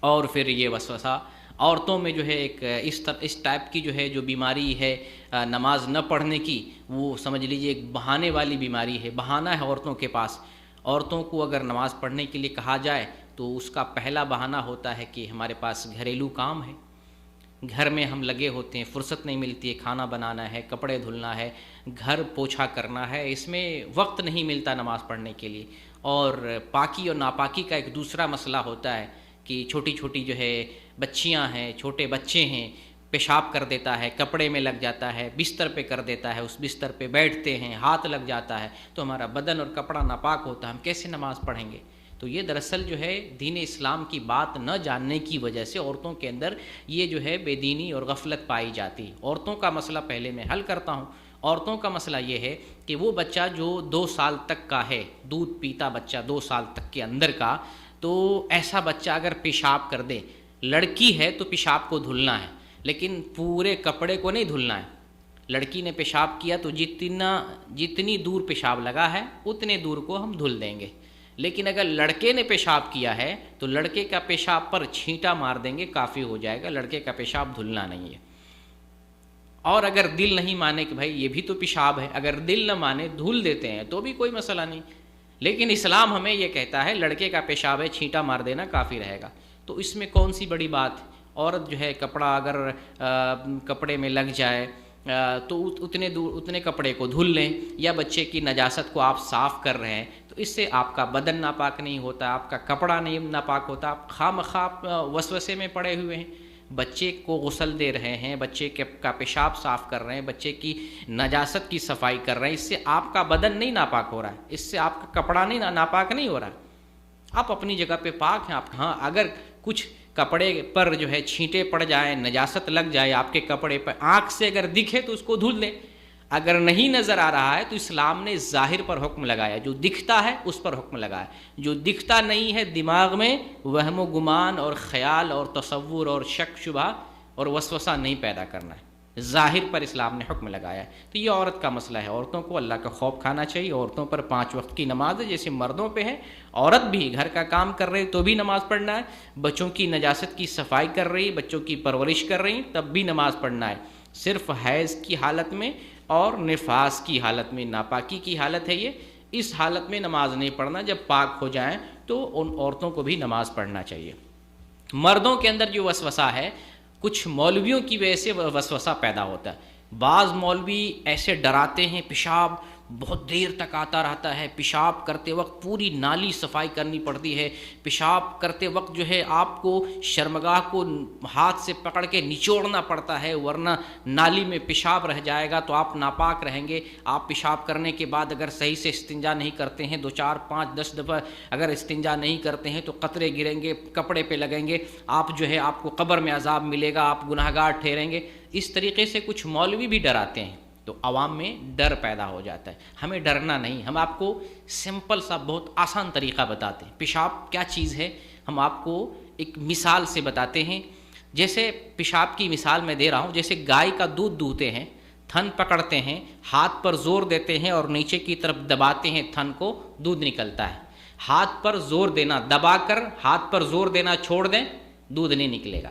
اور پھر یہ وسوسہ عورتوں میں جو ہے ایک اس ٹائپ کی جو ہے جو بیماری ہے نماز نہ پڑھنے کی، وہ سمجھ لیجئے ایک بہانے والی بیماری ہے، بہانہ ہے عورتوں کے پاس۔ عورتوں کو اگر نماز پڑھنے کے لیے کہا جائے تو اس کا پہلا بہانہ ہوتا ہے کہ ہمارے پاس گھریلو کام ہے، گھر میں ہم لگے ہوتے ہیں، فرصت نہیں ملتی ہے، کھانا بنانا ہے، کپڑے دھلنا ہے، گھر پوچھا کرنا ہے، اس میں وقت نہیں ملتا نماز پڑھنے کے لیے۔ اور پاکی اور ناپاکی کا ایک دوسرا مسئلہ ہوتا ہے کہ چھوٹی چھوٹی جو ہے بچیاں ہیں، چھوٹے بچے ہیں، پیشاب کر دیتا ہے، کپڑے میں لگ جاتا ہے، بستر پہ کر دیتا ہے، اس بستر پہ بیٹھتے ہیں، ہاتھ لگ جاتا ہے، تو ہمارا بدن اور کپڑا ناپاک ہوتا ہے، ہم کیسے نماز پڑھیں گے؟ تو یہ دراصل جو ہے دین اسلام کی بات نہ جاننے کی وجہ سے عورتوں کے اندر یہ جو ہے بے دینی اور غفلت پائی جاتی ہے۔ عورتوں کا مسئلہ پہلے میں حل کرتا ہوں۔ عورتوں کا مسئلہ یہ ہے کہ وہ بچہ جو 2 سال تک کا ہے، دودھ پیتا بچہ 2 سال تک کے اندر کا، تو ایسا بچہ اگر پیشاب کر دے، لڑکی ہے تو پیشاب کو دھلنا ہے، لیکن پورے کپڑے کو نہیں دھلنا ہے۔ لڑکی نے پیشاب کیا تو جتنی دور پیشاب لگا ہے اتنے دور کو ہم دھل دیں گے، لیکن اگر لڑکے نے پیشاب کیا ہے تو لڑکے کا پیشاب پر چھینٹا مار دیں گے، کافی ہو جائے گا، لڑکے کا پیشاب دھلنا نہیں ہے۔ اور اگر دل نہیں مانے کہ بھائی یہ بھی تو پیشاب ہے، اگر دل نہ مانے دھل دیتے ہیں تو بھی کوئی مسئلہ نہیں، لیکن اسلام ہمیں یہ کہتا ہے لڑکے کا پیشاب ہے، چھینٹا مار دینا کافی رہے گا۔ تو اس میں کون سی بڑی بات ہے؟ عورت جو ہے کپڑا اگر کپڑے میں لگ جائے تو اتنے کپڑے کو دھل لیں، یا بچے کی نجاست کو آپ صاف کر رہے ہیں تو اس سے آپ کا بدن ناپاک نہیں ہوتا، آپ کا کپڑا نہیں ناپاک ہوتا، آپ خواہ وسوسے میں پڑے ہوئے ہیں۔ بچے کو غسل دے رہے ہیں، بچے کا پیشاب صاف کر رہے ہیں، بچے کی نجاست کی صفائی کر رہے ہیں، اس سے آپ کا بدن نہیں ناپاک ہو رہا ہے، اس سے آپ کا کپڑا نہیں ناپاک نہیں ہو رہا ہے، آپ اپنی جگہ پہ پاک ہیں۔ آپ ہاں اگر کچھ کپڑے پر جو ہے چھینٹے پڑ جائیں، نجاست لگ جائے آپ کے کپڑے پر، آنکھ سے اگر دکھے تو اس کو دھل دیں، اگر نہیں نظر آ رہا ہے تو اسلام نے ظاہر پر حکم لگایا، جو دکھتا ہے اس پر حکم لگایا، جو دکھتا نہیں ہے دماغ میں وہم و گمان اور خیال اور تصور اور شک شبہ اور وسوسہ نہیں پیدا کرنا ہے، ظاہر پر اسلام نے حکم لگایا ہے۔ تو یہ عورت کا مسئلہ ہے، عورتوں کو اللہ کا خوف کھانا چاہیے، عورتوں پر 5 وقت کی نماز ہے جیسے مردوں پہ ہے، عورت بھی گھر کا کام کر رہی تو بھی نماز پڑھنا ہے، بچوں کی نجاست کی صفائی کر رہی، بچوں کی پرورش کر رہی تب بھی نماز پڑھنا ہے، صرف حیض کی حالت میں اور نفاس کی حالت میں، ناپاکی کی حالت ہے یہ، اس حالت میں نماز نہیں پڑھنا، جب پاک ہو جائیں تو ان عورتوں کو بھی نماز پڑھنا چاہیے۔ مردوں کے اندر جو وسوسہ ہے، کچھ مولویوں کی وجہ سے وسوسہ پیدا ہوتا ہے، بعض مولوی ایسے ڈراتے ہیں، پیشاب بہت دیر تک آتا رہتا ہے، پیشاب کرتے وقت پوری نالی صفائی کرنی پڑتی ہے، پیشاب کرتے وقت جو ہے آپ کو شرمگاہ کو ہاتھ سے پکڑ کے نچوڑنا پڑتا ہے، ورنہ نالی میں پیشاب رہ جائے گا تو آپ ناپاک رہیں گے۔ آپ پیشاب کرنے کے بعد اگر صحیح سے استنجا نہیں کرتے ہیں، 2 4 5 10 دفعہ اگر استنجا نہیں کرتے ہیں تو قطرے گریں گے، کپڑے پہ لگیں گے، آپ جو ہے آپ کو قبر میں عذاب ملے گا، آپ گناہگار ٹھہریں گے۔ اس طریقے سے کچھ مولوی بھی ڈراتے ہیں، تو عوام میں ڈر پیدا ہو جاتا ہے۔ ہمیں ڈرنا نہیں، ہم آپ کو سمپل سا بہت آسان طریقہ بتاتے ہیں۔ پیشاب کیا چیز ہے ہم آپ کو ایک مثال سے بتاتے ہیں۔ جیسے پیشاب کی مثال میں دے رہا ہوں، جیسے گائے کا دودھ دوہتے ہیں، تھن پکڑتے ہیں، ہاتھ پر زور دیتے ہیں اور نیچے کی طرف دباتے ہیں تھن کو، دودھ نکلتا ہے۔ ہاتھ پر زور دینا، دبا کر ہاتھ پر زور دینا چھوڑ دیں، دودھ نہیں نکلے گا۔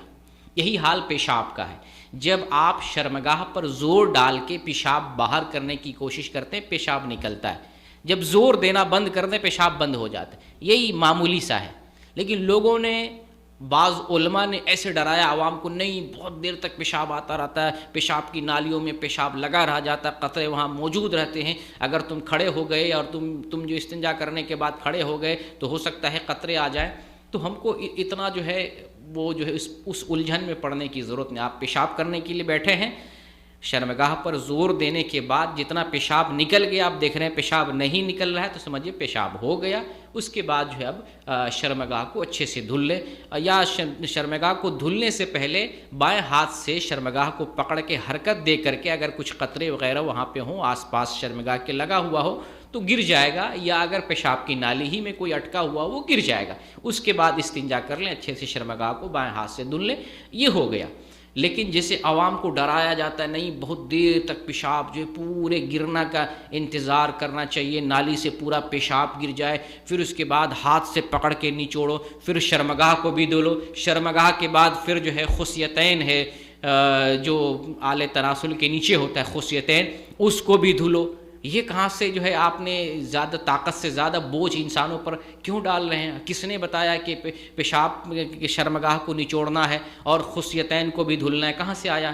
یہی حال پیشاب کا ہے۔ جب آپ شرمگاہ پر زور ڈال کے پیشاب باہر کرنے کی کوشش کرتے ہیں، پیشاب نکلتا ہے، جب زور دینا بند کر دیں پیشاب بند ہو جاتا ہے۔ یہی معمولی سا ہے، لیکن لوگوں نے، بعض علماء نے ایسے ڈرایا عوام کو، نہیں بہت دیر تک پیشاب آتا رہتا ہے، پیشاب کی نالیوں میں پیشاب لگا رہ جاتا ہے، قطرے وہاں موجود رہتے ہیں، اگر تم کھڑے ہو گئے اور تم جو استنجا کرنے کے بعد کھڑے ہو گئے تو ہو سکتا ہے قطرے آ جائیں۔ تو ہم کو اتنا جو ہے وہ جو ہے اس الجھن میں پڑنے کی ضرورت نہیں۔ آپ پیشاب کرنے کے لیے بیٹھے ہیں، شرمگاہ پر زور دینے کے بعد جتنا پیشاب نکل گیا، آپ دیکھ رہے ہیں پیشاب نہیں نکل رہا ہے تو سمجھیے پیشاب ہو گیا۔ اس کے بعد جو ہے اب شرمگاہ کو اچھے سے دھل لے، یا شرمگاہ کو دھلنے سے پہلے بائیں ہاتھ سے شرمگاہ کو پکڑ کے حرکت دے کر کے، اگر کچھ قطرے وغیرہ وہاں پہ ہوں آس پاس شرمگاہ کے لگا ہوا ہو تو گر جائے گا، یا اگر پیشاب کی نالی ہی میں کوئی اٹکا ہوا وہ گر جائے گا۔ اس کے بعد استنجا کر لیں، اچھے سے شرمگاہ کو بائیں ہاتھ سے دھل لیں، یہ ہو گیا۔ لیکن جیسے عوام کو ڈرایا جاتا ہے نہیں بہت دیر تک پیشاب جو ہے پورے گرنا کا انتظار کرنا چاہیے، نالی سے پورا پیشاب گر جائے، پھر اس کے بعد ہاتھ سے پکڑ کے نچوڑو، پھر شرمگاہ کو بھی دھلو، شرمگاہ کے بعد پھر جو ہے خصیتین ہے جو آلے تناسل کے نیچے ہوتا ہے خصیتین، اس کو بھی دھلو۔ یہ کہاں سے جو ہے آپ نے زیادہ طاقت سے زیادہ بوجھ انسانوں پر کیوں ڈال رہے ہیں؟ کس نے بتایا کہ پیشاب کے شرمگاہ کو نچوڑنا ہے اور خصیتین کو بھی دھلنا ہے؟ کہاں سے آیا؟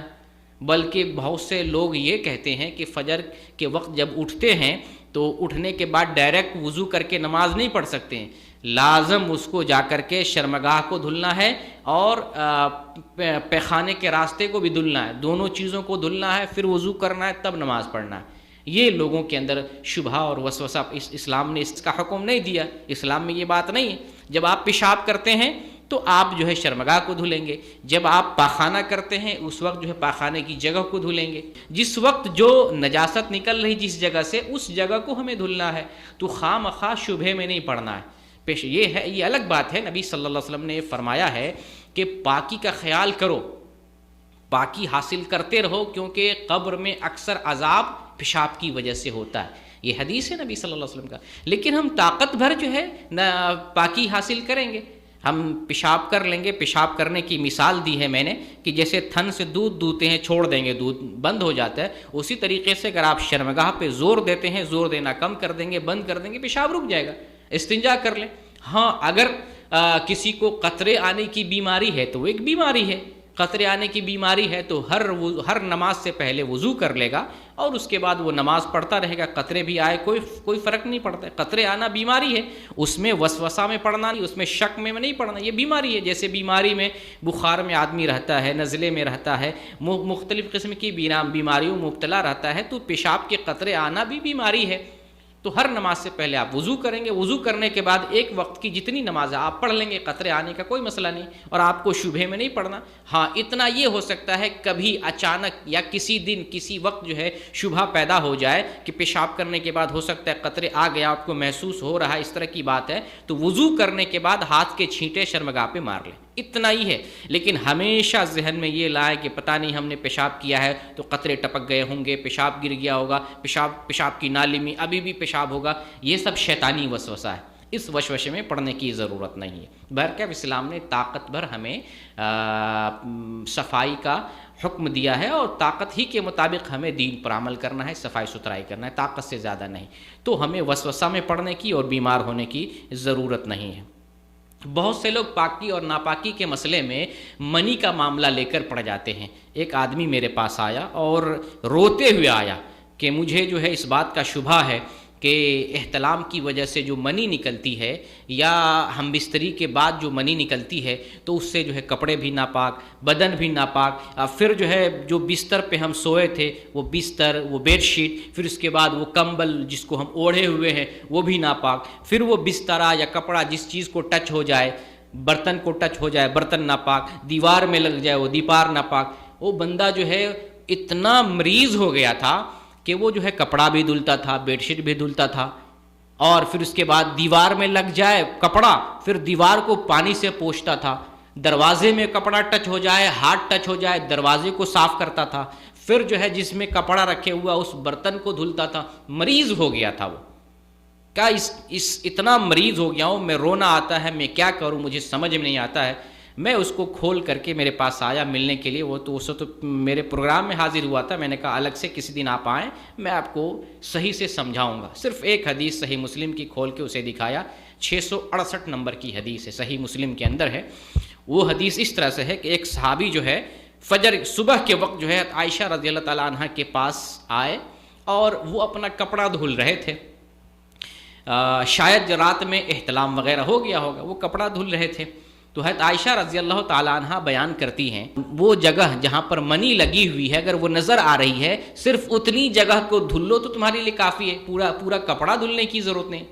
بلکہ بہت سے لوگ یہ کہتے ہیں کہ فجر کے وقت جب اٹھتے ہیں تو اٹھنے کے بعد ڈائریکٹ وضو کر کے نماز نہیں پڑھ سکتے ہیں، لازم اس کو جا کر کے شرمگاہ کو دھلنا ہے اور پیخانے کے راستے کو بھی دھلنا ہے، دونوں چیزوں کو دھلنا ہے، پھر وضو کرنا ہے، تب نماز پڑھنا ہے۔ یہ لوگوں کے اندر شبہہ اور وسوسہ، اسلام نے اس کا حکم نہیں دیا، اسلام میں یہ بات نہیں ہے۔ جب آپ پیشاب کرتے ہیں تو آپ جو ہے شرمگاہ کو دھلیں گے، جب آپ پاخانہ کرتے ہیں اس وقت جو ہے پاخانے کی جگہ کو دھلیں گے، جس وقت جو نجاست نکل رہی جس جگہ سے اس جگہ کو ہمیں دھلنا ہے، تو خواہ مخواہ شبہے میں نہیں پڑنا ہے۔ یہ الگ بات ہے، نبی صلی اللہ علیہ وسلم نے فرمایا ہے کہ پاکی کا خیال کرو، پاکی حاصل کرتے رہو، کیونکہ قبر میں اکثر عذاب پیشاب کی وجہ سے ہوتا ہے، یہ حدیث ہے نبی صلی اللہ علیہ وسلم کا۔ لیکن ہم طاقت بھر جو ہے پاکی حاصل کریں گے، ہم پیشاب کر لیں گے۔ پیشاب کرنے کی مثال دی ہے میں نے کہ جیسے تھن سے دودھ دوتے ہیں، چھوڑ دیں گے دودھ بند ہو جاتا ہے، اسی طریقے سے اگر آپ شرمگاہ پہ زور دیتے ہیں، زور دینا کم کر دیں گے، بند کر دیں گے، پیشاب رک جائے گا۔ استنجا کر لیں۔ ہاں اگر کسی کو قطرے آنے کی بیماری ہے تو وہ ایک بیماری ہے، قطرے آنے کی بیماری ہے تو ہر نماز سے پہلے وضو کر لے گا اور اس کے بعد وہ نماز پڑھتا رہے گا، قطرے بھی آئے کوئی فرق نہیں پڑتا ہے۔ قطرے آنا بیماری ہے، اس میں وسوسہ میں پڑنا نہیں، اس میں شک میں نہیں پڑنا، یہ بیماری ہے۔ جیسے بیماری میں بخار میں آدمی رہتا ہے، نزلے میں رہتا ہے، مختلف قسم کی بیماریوں مبتلا رہتا ہے، تو پیشاب کے قطرے آنا بھی بیماری ہے۔ تو ہر نماز سے پہلے آپ وضو کریں گے، وضو کرنے کے بعد ایک وقت کی جتنی نمازیں آپ پڑھ لیں گے، قطرے آنے کا کوئی مسئلہ نہیں اور آپ کو شبہے میں نہیں پڑنا۔ ہاں اتنا یہ ہو سکتا ہے کبھی اچانک یا کسی دن کسی وقت جو ہے شبہ پیدا ہو جائے کہ پیشاب کرنے کے بعد ہو سکتا ہے قطرے آ گیا، آپ کو محسوس ہو رہا ہے، اس طرح کی بات ہے، تو وضو کرنے کے بعد ہاتھ کے چھینٹے شرمگاہ پہ مار لیں، اتنا ہی ہے۔ لیکن ہمیشہ ذہن میں یہ لائے کہ پتہ نہیں ہم نے پیشاب کیا ہے تو قطرے ٹپک گئے ہوں گے، پیشاب گر گیا ہوگا، پیشاب کی نالی میں ابھی بھی پیشاب ہوگا، یہ سب شیطانی وسوسہ ہے، اس وسوسے میں پڑنے کی ضرورت نہیں ہے۔ بہرکیف اسلام نے طاقت بھر ہمیں صفائی کا حکم دیا ہے اور طاقت ہی کے مطابق ہمیں دین پر عمل کرنا ہے، صفائی ستھرائی کرنا ہے، طاقت سے زیادہ نہیں، تو ہمیں وسوسہ میں پڑنے کی اور بیمار ہونے کی ضرورت نہیں ہے۔ بہت سے لوگ پاکی اور ناپاکی کے مسئلے میں منی کا معاملہ لے کر پڑ جاتے ہیں۔ ایک آدمی میرے پاس آیا اور روتے ہوئے آیا کہ مجھے جو ہے اس بات کا شبہ ہے کہ احتلام کی وجہ سے جو منی نکلتی ہے یا ہم بستری کے بعد جو منی نکلتی ہے تو اس سے جو ہے کپڑے بھی ناپاک، بدن بھی ناپاک، پھر جو ہے جو بستر پہ ہم سوئے تھے وہ بستر، وہ بیڈ شیٹ، پھر اس کے بعد وہ کمبل جس کو ہم اوڑھے ہوئے ہیں وہ بھی ناپاک، پھر وہ بسترا یا کپڑا جس چیز کو ٹچ ہو جائے، برتن کو ٹچ ہو جائے برتن ناپاک، دیوار میں لگ جائے وہ دیوار ناپاک۔ وہ بندہ جو ہے اتنا مریض ہو گیا تھا کہ وہ جو ہے کپڑا بھی دھلتا تھا، بیڈ شیٹ بھی دھلتا تھا، اور پھر اس کے بعد دیوار میں لگ جائے کپڑا، پھر دیوار کو پانی سے پوچھتا تھا، دروازے میں کپڑا ٹچ ہو جائے، ہاتھ ٹچ ہو جائے، دروازے کو صاف کرتا تھا، پھر جو ہے جس میں کپڑا رکھے ہوا اس برتن کو دھلتا تھا۔ مریض ہو گیا تھا وہ، کیا اتنا مریض ہو گیا ہوں، میں رونا آتا ہے، میں کیا کروں، مجھے سمجھ میں نہیں آتا ہے۔ میں اس کو کھول کر کے میرے پاس آیا ملنے کے لیے، وہ تو اس وقت میرے پروگرام میں حاضر ہوا تھا، میں نے کہا الگ سے کسی دن آپ آئیں، میں آپ کو صحیح سے سمجھاؤں گا۔ صرف ایک حدیث صحیح مسلم کی کھول کے اسے دکھایا، 668 نمبر کی حدیث ہے، صحیح مسلم کے اندر ہے۔ وہ حدیث اس طرح سے ہے کہ ایک صحابی جو ہے فجر صبح کے وقت جو ہے عائشہ رضی اللہ تعالیٰ عنہ کے پاس آئے اور وہ اپنا کپڑا دھل رہے تھے، شاید رات میں احتلام وغیرہ ہو گیا ہوگا، وہ کپڑا دھل رہے تھے۔ تو حضرت عائشہ رضی اللہ تعالیٰ عنہ بیان کرتی ہیں وہ جگہ جہاں پر منی لگی ہوئی ہے اگر وہ نظر آ رہی ہے، صرف اتنی جگہ کو دھل لو تو تمہارے لیے کافی ہے، پورا کپڑا دھلنے کی ضرورت نہیں۔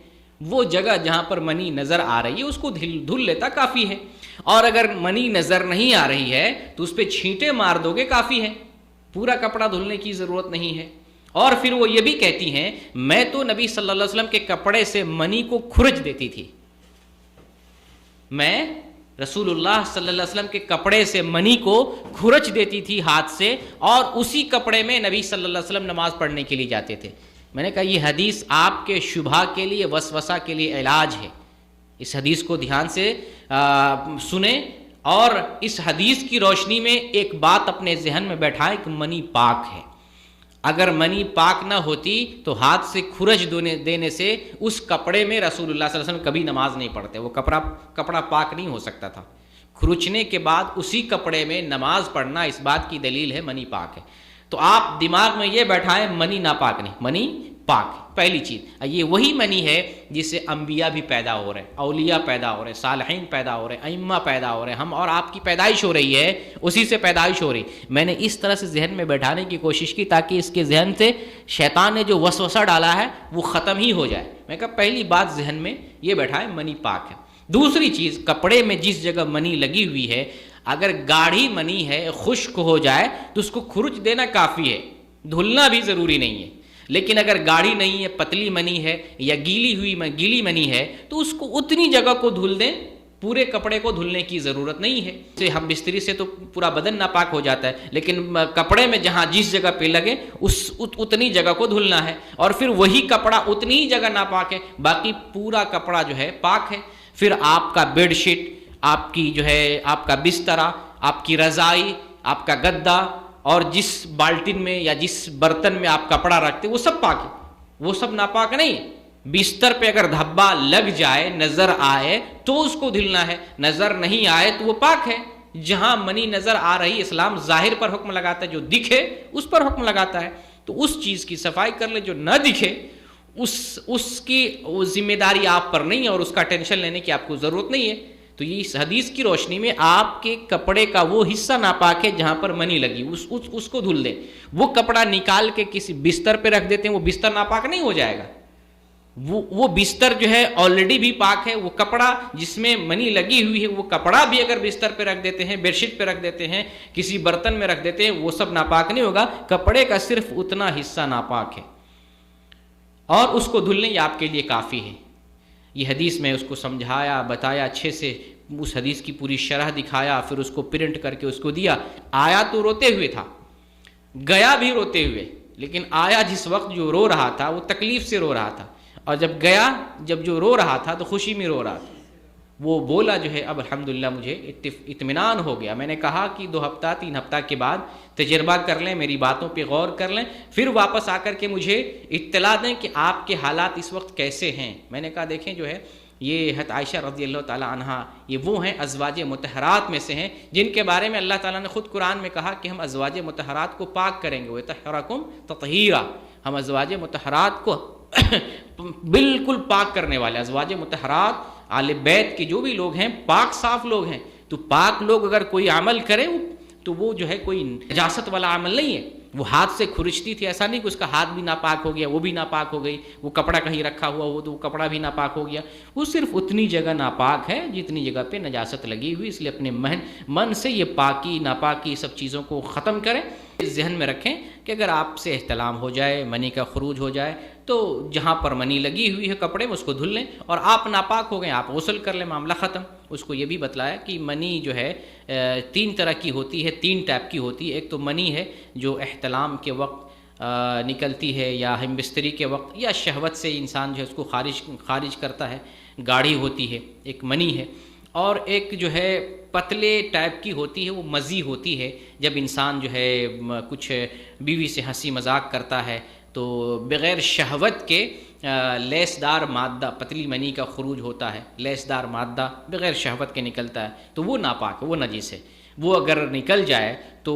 وہ جگہ جہاں پر منی نظر آ رہی ہے اس کو دھل لیتا کافی ہے، اور اگر منی نظر نہیں آ رہی ہے تو اس پہ چھینٹے مار دو گے کافی ہے، پورا کپڑا دھلنے کی ضرورت نہیں ہے۔ اور پھر وہ یہ بھی کہتی ہیں میں تو نبی صلی اللہ علیہ وسلم کے کپڑے سے منی کو کھرچ دیتی تھی، میں رسول اللہ صلی اللہ علیہ وسلم کے کپڑے سے منی کو کھرچ دیتی تھی ہاتھ سے، اور اسی کپڑے میں نبی صلی اللہ علیہ وسلم نماز پڑھنے کے لیے جاتے تھے۔ میں نے کہا یہ حدیث آپ کے شبہ کے لیے، وسوسہ کے لیے علاج ہے، اس حدیث کو دھیان سے سنیں، اور اس حدیث کی روشنی میں ایک بات اپنے ذہن میں بیٹھائیں کہ منی پاک ہے۔ اگر منی پاک نہ ہوتی تو ہاتھ سے کھرچ دینے سے اس کپڑے میں رسول اللہ صلی اللہ علیہ وسلم کبھی نماز نہیں پڑھتے، وہ کپڑا پاک نہیں ہو سکتا تھا۔ کھرچنے کے بعد اسی کپڑے میں نماز پڑھنا اس بات کی دلیل ہے منی پاک ہے۔ تو آپ دماغ میں یہ بیٹھائیں منی ناپاک نہیں، منی پاک ہے، پہلی چیز۔ یہ وہی منی ہے جس سے انبیاء بھی پیدا ہو رہے ہیں، اولیاء پیدا ہو رہے ہیں، صالحین پیدا ہو رہے ہیں، ائمہ پیدا ہو رہے ہیں، ہم اور آپ کی پیدائش ہو رہی ہے، اسی سے پیدائش ہو رہی۔ میں نے اس طرح سے ذہن میں بیٹھانے کی کوشش کی تاکہ اس کے ذہن سے شیطان نے جو وسوسہ ڈالا ہے وہ ختم ہی ہو جائے۔ میں کہا پہلی بات ذہن میں یہ بیٹھائے منی پاک ہے۔ دوسری چیز، کپڑے میں جس جگہ منی لگی ہوئی ہے، اگر گاڑھی منی ہے، خشک ہو جائے تو اس کو کھرچ دینا کافی ہے، دھلنا بھی ضروری نہیں ہے۔ لیکن اگر گاڑھی نہیں ہے، پتلی منی ہے یا گیلی منی ہے تو اس کو اتنی جگہ کو دھل دیں، پورے کپڑے کو دھلنے کی ضرورت نہیں ہے۔ ہم بستری سے تو پورا بدن ناپاک ہو جاتا ہے، لیکن کپڑے میں جہاں جس جگہ پہ لگے اتنی جگہ کو دھلنا ہے، اور پھر وہی کپڑا اتنی ہی جگہ ناپاک ہے، باقی پورا کپڑا جو ہے پاک ہے۔ پھر آپ کا بیڈ شیٹ، آپ کی جو ہے آپ کا بسترا، آپ کی رضائی، آپ کا گدا، اور جس بالٹن میں یا جس برتن میں آپ کپڑا رکھتے وہ سب پاک ہے، وہ سب ناپاک نہیں۔ بستر پہ اگر دھبا لگ جائے، نظر آئے تو اس کو دھلنا ہے، نظر نہیں آئے تو وہ پاک ہے۔ جہاں منی نظر آ رہی، اسلام ظاہر پر حکم لگاتا ہے، جو دکھے اس پر حکم لگاتا ہے، تو اس چیز کی صفائی کر لے۔ جو نہ دکھے اس کی ذمہ داری آپ پر نہیں ہے، اور اس کا ٹینشن لینے کی آپ کو ضرورت نہیں ہے۔ تو یہ اس حدیث کی روشنی میں آپ کے کپڑے کا وہ حصہ ناپاک ہے جہاں پر منی لگی، اس کو دھل دیں۔ وہ کپڑا نکال کے کسی بستر پہ رکھ دیتے ہیں، وہ بستر ناپاک نہیں ہو جائے گا، وہ بستر جو ہے آلریڈی بھی پاک ہے۔ وہ کپڑا جس میں منی لگی ہوئی ہے، وہ کپڑا بھی اگر بستر پہ رکھ دیتے ہیں، بیڈ شیٹ پہ رکھ دیتے ہیں، کسی برتن میں رکھ دیتے ہیں، وہ سب ناپاک نہیں ہوگا، کپڑے کا صرف اتنا حصہ ناپاک ہے، اور اس کو دھلنے یہ آپ کے لیے کافی ہے۔ یہ حدیث میں اس کو سمجھایا، بتایا اچھے سے، اس حدیث کی پوری شرح دکھایا، پھر اس کو پرنٹ کر کے اس کو دیا۔ آیا تو روتے ہوئے تھا، گیا بھی روتے ہوئے، لیکن آیا جس وقت جو رو رہا تھا وہ تکلیف سے رو رہا تھا، اور جب گیا، جب جو رو رہا تھا تو خوشی میں رو رہا تھا۔ وہ بولا جو ہے اب الحمدللہ مجھے اطمینان ہو گیا۔ میں نے کہا کہ 2 ہفتہ 3 ہفتہ کے بعد تجربہ کر لیں، میری باتوں پہ غور کر لیں، پھر واپس آ کر کے مجھے اطلاع دیں کہ آپ کے حالات اس وقت کیسے ہیں۔ میں نے کہا دیکھیں جو ہے یہ حضرت عائشہ رضی اللہ تعالی عنہا، یہ وہ ہیں ازواج مطہرات میں سے ہیں جن کے بارے میں اللہ تعالیٰ نے خود قرآن میں کہا کہ ہم ازواج مطہرات کو پاک کریں گے، وَيُطَهِّرَكُمْ تَطْهِيرًا۔ ہم ازواج مطہرات کو بالکل پاک کرنے والے، ازواج مطہرات آل بیت کے جو بھی لوگ ہیں پاک صاف لوگ ہیں۔ تو پاک لوگ اگر کوئی عمل کرے تو وہ جو ہے کوئی نجاست والا عمل نہیں ہے۔ وہ ہاتھ سے کھرچتی تھی، ایسا نہیں کہ اس کا ہاتھ بھی ناپاک ہو گیا، وہ بھی ناپاک ہو گئی، وہ کپڑا کہیں رکھا ہوا ہو تو وہ کپڑا بھی ناپاک ہو گیا، وہ صرف اتنی جگہ ناپاک ہے جتنی جگہ پہ نجاست لگی ہوئی۔ اس لیے اپنے من سے یہ پاکی ناپاکی سب چیزوں کو ختم کریں۔ ذہن میں رکھیں کہ اگر آپ سے احتلام ہو جائے، منی کا خروج ہو جائے، تو جہاں پر منی لگی ہوئی ہے کپڑے میں اس کو دھل لیں، اور آپ ناپاک ہو گئے آپ غسل کر لیں، معاملہ ختم۔ اس کو یہ بھی بتلایا کہ منی جو ہے 3 طرح کی ہوتی ہے، 3 ٹائپ کی ہوتی ہے۔ ایک تو منی ہے جو احتلام کے وقت نکلتی ہے، یا ہم بستری کے وقت، یا شہوت سے انسان جو ہے اس کو خارج کرتا ہے، گاڑھی ہوتی ہے، ایک منی ہے۔ اور ایک جو ہے پتلے ٹائپ کی ہوتی ہے، وہ مزی ہوتی ہے، جب انسان جو ہے کچھ بیوی سے ہنسی مذاق کرتا ہے تو بغیر شہوت کے لیسدار مادہ، پتلی منی کا خروج ہوتا ہے، لیسدار مادہ بغیر شہوت کے نکلتا ہے، تو وہ ناپاک ہے، وہ نجس ہے۔ وہ اگر نکل جائے تو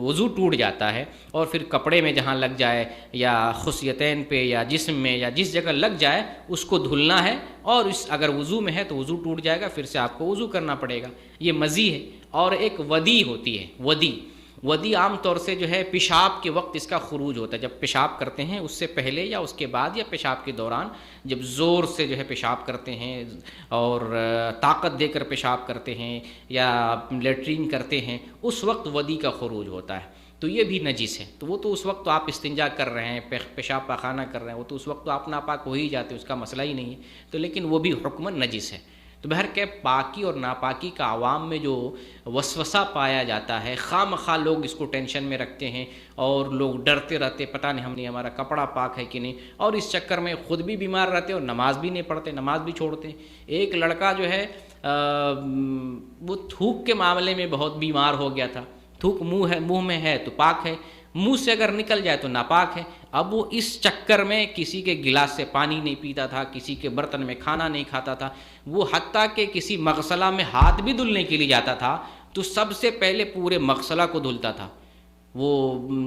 وضو ٹوٹ جاتا ہے، اور پھر کپڑے میں جہاں لگ جائے، یا خصیتین پہ، یا جسم میں، یا جس جگہ لگ جائے اس کو دھلنا ہے، اور اگر وضو میں ہے تو وضو ٹوٹ جائے گا، پھر سے آپ کو وضو کرنا پڑے گا۔ یہ مزی ہے۔ اور ایک ودی ہوتی ہے، ودی عام طور سے جو ہے پیشاب کے وقت اس کا خروج ہوتا ہے، جب پیشاب کرتے ہیں اس سے پہلے یا اس کے بعد، یا پیشاب کے دوران جب زور سے جو ہے پیشاب کرتے ہیں اور طاقت دے کر پیشاب کرتے ہیں، یا لیٹرین کرتے ہیں، اس وقت ودی کا خروج ہوتا ہے، تو یہ بھی نجس ہے۔ تو وہ تو اس وقت تو آپ استنجا کر رہے ہیں، پیشاب پاخانہ کر رہے ہیں، وہ تو اس وقت تو آپ ناپاک ہو ہی جاتے، اس کا مسئلہ ہی نہیں ہے، تو لیکن وہ بھی حکماً نجس ہے۔ تو بہرکیف پاکی اور ناپاکی کا عوام میں جو وسوسہ پایا جاتا ہے، خواہ مخواہ لوگ اس کو ٹینشن میں رکھتے ہیں اور لوگ ڈرتے رہتے، پتہ نہیں ہمارا کپڑا پاک ہے کہ نہیں، اور اس چکر میں خود بھی بیمار رہتے اور نماز بھی نہیں پڑھتے، نماز بھی چھوڑتے ہیں۔ ایک لڑکا جو ہے وہ تھوک کے معاملے میں بہت بیمار ہو گیا تھا۔ تھوک منہ میں ہے تو پاک ہے، منہ سے اگر نکل جائے تو ناپاک ہے۔ اب وہ اس چکر میں کسی کے گلاس سے پانی نہیں پیتا تھا، کسی کے برتن میں کھانا نہیں کھاتا تھا، وہ حتیٰ کہ کسی مغسلہ میں ہاتھ بھی دھلنے کے لیے جاتا تھا تو سب سے پہلے پورے مغسلہ کو دھلتا تھا۔ وہ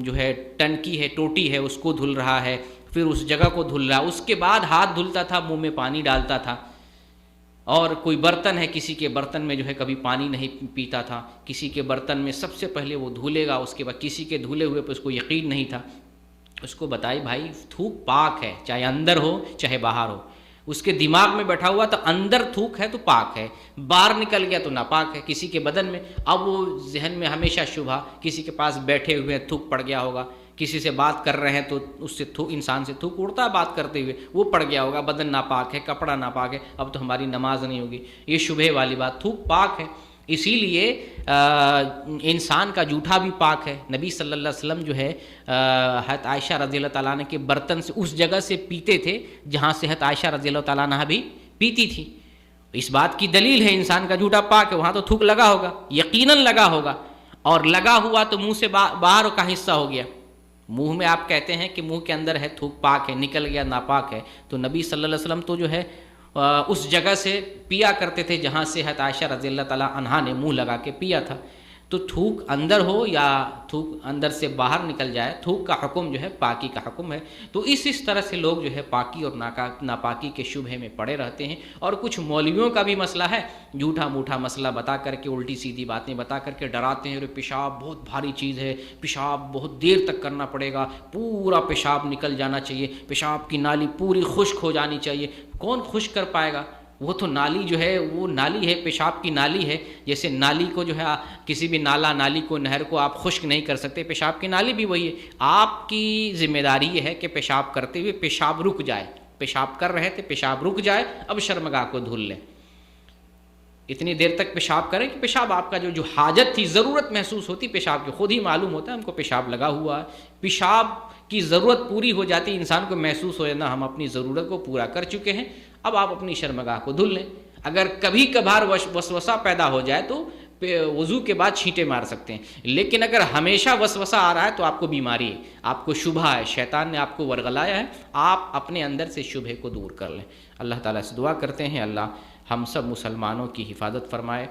جو ہے ٹنکی ہے، ٹوٹی ہے، اس کو دھل رہا ہے، پھر اس جگہ کو دھل رہا، اس کے بعد ہاتھ دھلتا تھا، منہ میں پانی ڈالتا تھا۔ اور کوئی برتن ہے، کسی کے برتن میں جو ہے کبھی پانی نہیں پیتا تھا، کسی کے برتن میں سب سے پہلے وہ دھولے گا، اس کے بعد کسی کے دھلے ہوئے پہ اس کو یقین نہیں تھا۔ اس کو بتائی بھائی تھوک پاک ہے، چاہے اندر ہو چاہے باہر ہو۔ اس کے دماغ میں بیٹھا ہوا تو اندر تھوک ہے تو پاک ہے، باہر نکل گیا تو ناپاک ہے کسی کے بدن میں۔ اب وہ ذہن میں ہمیشہ شبہ، کسی کے پاس بیٹھے ہوئے تھوک پڑ گیا ہوگا، کسی سے بات کر رہے ہیں تو اس سے انسان سے تھوک اڑتا ہے بات کرتے ہوئے، وہ پڑ گیا ہوگا، بدن ناپاک ہے، کپڑا ناپاک ہے، اب تو ہماری نماز نہیں ہوگی۔ یہ شبہ والی بات، تھوک پاک ہے۔ اسی لیے انسان کا جوٹھا بھی پاک ہے۔ نبی صلی اللہ علیہ وسلم جو ہے حضرت عائشہ رضی اللہ تعالیٰ عنہ کے برتن سے اس جگہ سے پیتے تھے جہاں سے حضرت عائشہ رضی اللہ تعالیٰ عنہ بھی پیتی تھی۔ اس بات کی دلیل ہے انسان کا جوٹھا پاک ہے، وہاں تو تھوک لگا ہوگا، یقیناً لگا ہوگا، اور لگا ہوا تو منہ سے باہر کا حصہ ہو گیا۔ منہ میں آپ کہتے ہیں کہ منہ کے اندر ہے تھوک پاک ہے، نکل گیا ناپاک ہے، تو نبی صلی اللہ علیہ وسلم تو جو ہے اس جگہ سے پیا کرتے تھے جہاں سے حضرت عائشہ رضی اللہ تعالیٰ عنہا نے منہ لگا کے پیا تھا۔ تو تھوک اندر ہو یا تھوک اندر سے باہر نکل جائے، تھوک کا حکم جو ہے پاکی کا حکم ہے۔ تو اس طرح سے لوگ جو ہے پاکی اور ناپاکی کے شبہے میں پڑے رہتے ہیں، اور کچھ مولویوں کا بھی مسئلہ ہے، جھوٹا موٹا مسئلہ بتا کر کے، الٹی سیدھی باتیں بتا کر کے ڈراتے ہیں، پیشاب بہت بھاری چیز ہے، پیشاب بہت دیر تک کرنا پڑے گا، پورا پیشاب نکل جانا چاہیے، پیشاب کی نالی پوری خشک ہو جانی چاہیے۔ کون خشک کر پائے گا؟ وہ تو نالی جو ہے وہ نالی ہے، پیشاب کی نالی ہے۔ جیسے نالی کو جو ہے کسی بھی نالی کو، نہر کو آپ خشک نہیں کر سکتے، پیشاب کی نالی بھی وہی ہے۔ آپ کی ذمہ داری یہ ہے کہ پیشاب کرتے ہوئے پیشاب رک جائے، پیشاب کر رہے تھے پیشاب رک جائے، اب شرمگاہ کو دھل لیں۔ اتنی دیر تک پیشاب کریں کہ پیشاب آپ کا جو حاجت تھی، ضرورت محسوس ہوتی پیشاب کی، خود ہی معلوم ہوتا ہے ہم کو پیشاب لگا ہوا ہے، پیشاب کی ضرورت پوری ہو جاتی، انسان کو محسوس ہو جانا ہم اپنی ضرورت کو پورا کر چکے ہیں، اب آپ اپنی شرمگاہ کو دھل لیں۔ اگر کبھی کبھار وسوسہ پیدا ہو جائے تو وضو کے بعد چھینٹے مار سکتے ہیں، لیکن اگر ہمیشہ وسوسہ آ رہا ہے تو آپ کو بیماری ہے، آپ کو شبہ ہے، شیطان نے آپ کو ورغلایا ہے، آپ اپنے اندر سے شبہ کو دور کر لیں۔ اللہ تعالیٰ سے دعا کرتے ہیں اللہ ہم سب مسلمانوں کی حفاظت فرمائے،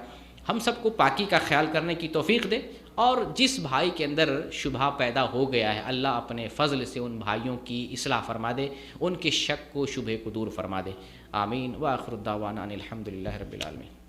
ہم سب کو پاکی کا خیال کرنے کی توفیق دے، اور جس بھائی کے اندر شبہ پیدا ہو گیا ہے اللہ اپنے فضل سے ان بھائیوں کی اصلاح فرما دے، ان کے شک کو شبہ کو دور فرما دے۔ آمین۔ وآخر الدعوانا ان الحمد للہ رب العالمین۔